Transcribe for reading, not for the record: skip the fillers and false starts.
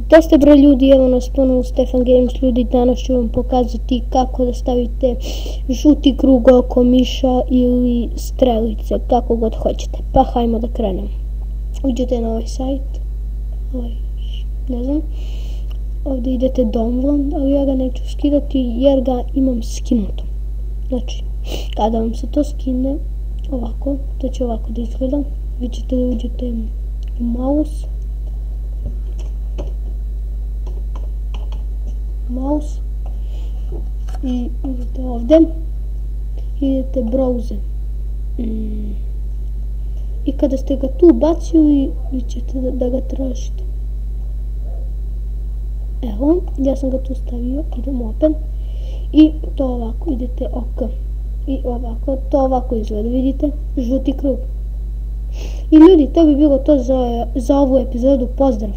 Dosta broj ljudi, evo nas ponovno Stefan Games ljudi, danas ću vam pokazati kako da stavite žuti krug oko miša ili strelice, kako god hoćete. Pa hajmo da krenemo. Uđete na ovaj sajt, ne znam, ovdje idete download, ali ja ga neću skidati jer ga imam skinuto. Znači, kada vam se to skine, ovako, to će ovako da izgleda, vi ćete da uđete u mouse, i idete ovdje, idete browse i kada ste ga tu bacili vi ćete da ga tražite. Evo, ja sam ga tu stavio, idemo opet i to ovako, idete ok i ovako, to ovako izgleda, vidite, žuti krug. I ljudi, to bi bilo to za ovu epizodu, pozdrav!